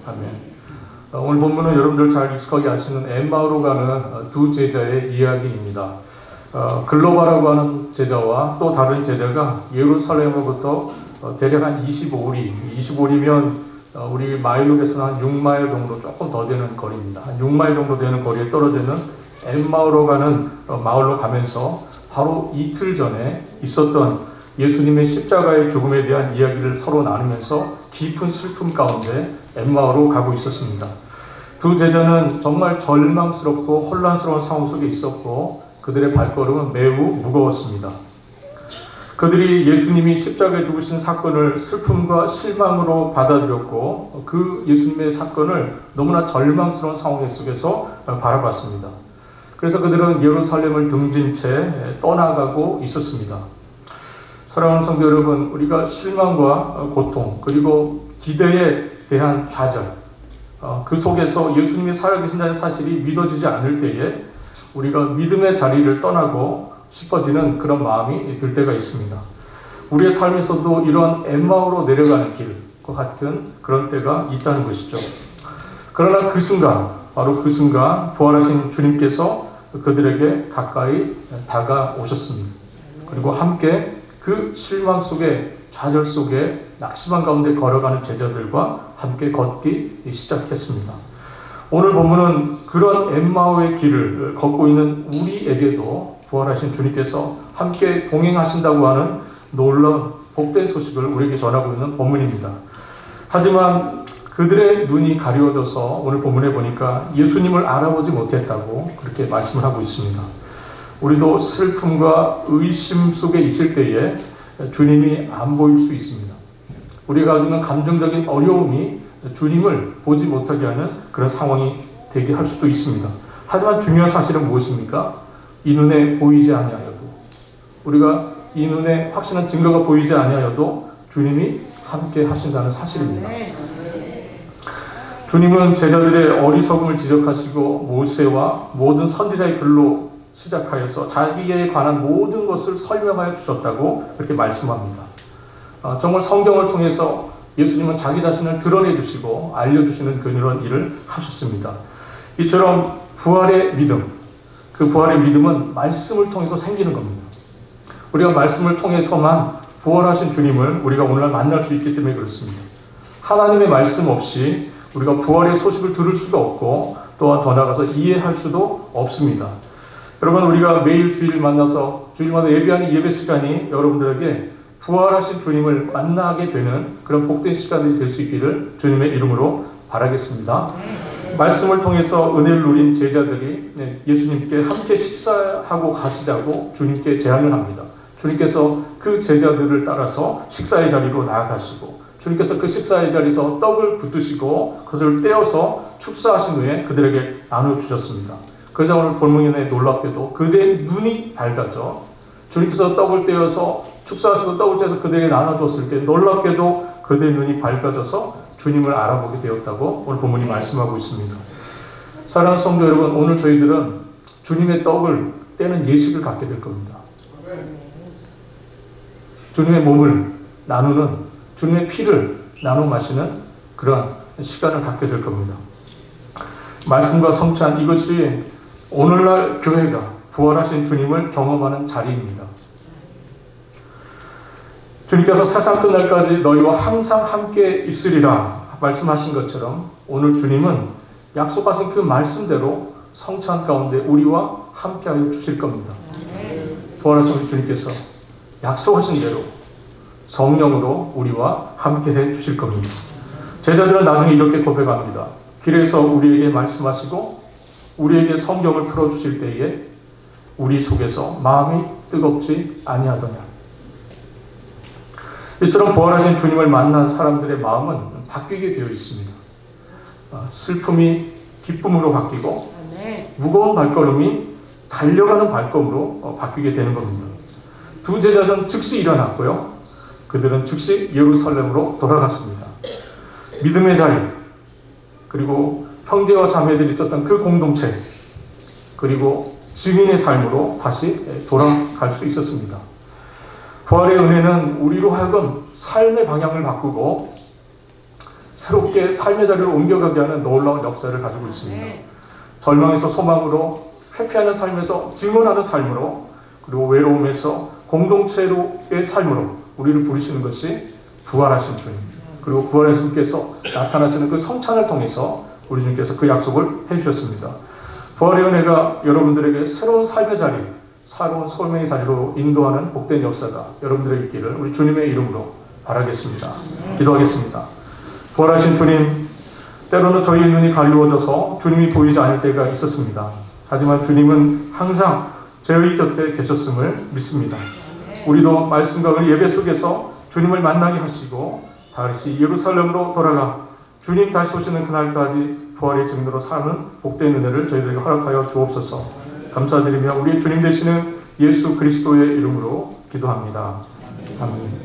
아멘. 오늘 본문은 여러분들 잘 익숙하게 아시는 엠마오로 가는 두 제자의 이야기입니다. 글로바라고 하는 제자와 또 다른 제자가 예루살렘으로부터 대략 한 25리면 우리 마일로 계산한 한 6마일 정도 조금 더 되는 거리입니다. 한 6마일 정도 되는 거리에 떨어져 있는 엠마오로 가는 마을로 가면서 바로 이틀 전에 있었던 예수님의 십자가의 죽음에 대한 이야기를 서로 나누면서 깊은 슬픔 가운데 엠마오로 가고 있었습니다. 두 제자는 정말 절망스럽고 혼란스러운 상황 속에 있었고 그들의 발걸음은 매우 무거웠습니다. 그들이 예수님이 십자가에 죽으신 사건을 슬픔과 실망으로 받아들였고 그 예수님의 사건을 너무나 절망스러운 상황 속에서 바라봤습니다. 그래서 그들은 예루살렘을 등진 채 떠나가고 있었습니다. 사랑하는 성도 여러분, 우리가 실망과 고통 그리고 기대에 대한 좌절 그 속에서 예수님이 살아계신다는 사실이 믿어지지 않을 때에 우리가 믿음의 자리를 떠나고 싶어지는 그런 마음이 들 때가 있습니다. 우리의 삶에서도 이런 엠마오로 내려가는 길과 같은 그런 때가 있다는 것이죠. 그러나 그 순간, 바로 그 순간 부활하신 주님께서 그들에게 가까이 다가오셨습니다. 그리고 함께 그 실망 속에, 좌절 속에 낙심한 가운데 걸어가는 제자들과 함께 걷기 시작했습니다. 오늘 본문은 그런 엠마오의 길을 걷고 있는 우리에게도 부활하신 주님께서 함께 동행하신다고 하는 놀라운 복된 소식을 우리에게 전하고 있는 본문입니다. 하지만 그들의 눈이 가려워져서 오늘 본문에 보니까 예수님을 알아보지 못했다고 그렇게 말씀을 하고 있습니다. 우리도 슬픔과 의심 속에 있을 때에 주님이 안 보일 수 있습니다. 우리가 가지고 있는 감정적인 어려움이 주님을 보지 못하게 하는 그런 상황이 되게 할 수도 있습니다. 하지만 중요한 사실은 무엇입니까? 이 눈에 보이지 아니하여도, 우리가 이 눈에 확실한 증거가 보이지 아니하여도 주님이 함께 하신다는 사실입니다. 주님은 제자들의 어리석음을 지적하시고 모세와 모든 선지자의 글로 시작하여서 자기에 관한 모든 것을 설명하여 주셨다고 그렇게 말씀합니다. 정말 성경을 통해서 예수님은 자기 자신을 드러내 주시고 알려주시는 그런 일을 하셨습니다. 이처럼 부활의 믿음, 그 부활의 믿음은 말씀을 통해서 생기는 겁니다. 우리가 말씀을 통해서만 부활하신 주님을 우리가 오늘날 만날 수 있기 때문에 그렇습니다. 하나님의 말씀 없이 우리가 부활의 소식을 들을 수가 없고 또한 더 나아가서 이해할 수도 없습니다. 여러분, 우리가 매일 주일 만나서 주일마다 예배하는 예배 시간이 여러분들에게 부활하신 주님을 만나게 되는 그런 복된 시간이 될 수 있기를 주님의 이름으로 바라겠습니다. 말씀을 통해서 은혜를 누린 제자들이 예수님께 함께 식사하고 가시자고 주님께 제안을 합니다. 주님께서 그 제자들을 따라서 식사의 자리로 나아가시고 주님께서 그 식사의 자리에서 떡을 붙드시고 그것을 떼어서 축사하신 후에 그들에게 나눠주셨습니다. 그래서 오늘 본문에 놀랍게도 그들의 눈이 밝아져 주님께서 떡을 떼어서 축사하시고 떡을 떼어서 그들에게 나눠줬을 때 놀랍게도 그들의 눈이 밝아져서 주님을 알아보게 되었다고 오늘 본문이 말씀하고 있습니다. 사랑하는 성도 여러분, 오늘 저희들은 주님의 떡을 떼는 예식을 갖게 될 겁니다. 주님의 몸을 나누는, 주님의 피를 나눠 마시는 그런 시간을 갖게 될 겁니다. 말씀과 성찬, 이것이 오늘날 교회가 부활하신 주님을 경험하는 자리입니다. 주님께서 세상 끝날까지 너희와 항상 함께 있으리라 말씀하신 것처럼 오늘 주님은 약속하신 그 말씀대로 성찬 가운데 우리와 함께하여 주실 겁니다. 부활하신 주님께서 약속하신 대로 성령으로 우리와 함께해 주실 겁니다. 제자들은 나중에 이렇게 고백합니다. 길에서 우리에게 말씀하시고 우리에게 성경을 풀어주실 때에 우리 속에서 마음이 뜨겁지 아니하더냐. 이처럼 부활하신 주님을 만난 사람들의 마음은 바뀌게 되어 있습니다. 슬픔이 기쁨으로 바뀌고 무거운 발걸음이 달려가는 발걸음으로 바뀌게 되는 겁니다. 두 제자는 즉시 일어났고요. 그들은 즉시 예루살렘으로 돌아갔습니다. 믿음의 자리, 그리고 형제와 자매들이 있었던 그 공동체, 그리고 증인의 삶으로 다시 돌아갈 수 있었습니다. 부활의 은혜는 우리로 하여금 삶의 방향을 바꾸고 새롭게 삶의 자리를 옮겨가게 하는 놀라운 역사를 가지고 있습니다. 절망에서 소망으로, 회피하는 삶에서 증언하는 삶으로, 그리고 외로움에서 공동체로의 삶으로 우리를 부르시는 것이 부활하신 주님, 그리고 부활하신 주님께서 나타나시는 그 성찬을 통해서 우리 주님께서 그 약속을 해주셨습니다. 부활의 은혜가 여러분들에게 새로운 삶의 자리, 새로운 소명의 자리로 인도하는 복된 역사가 여러분들에게 있기를 우리 주님의 이름으로 바라겠습니다. 기도하겠습니다. 부활하신 주님, 때로는 저희의 눈이 가리워져서 주님이 보이지 않을 때가 있었습니다. 하지만 주님은 항상 저희 곁에 계셨음을 믿습니다. 우리도 말씀과 예배 속에서 주님을 만나게 하시고 다시 예루살렘으로 돌아가 주님 다시 오시는 그날까지 부활의 증거로 사는 복된 은혜를 저희들에게 허락하여 주옵소서. 감사드리며 우리 주님 되시는 예수 그리스도의 이름으로 기도합니다. 아멘.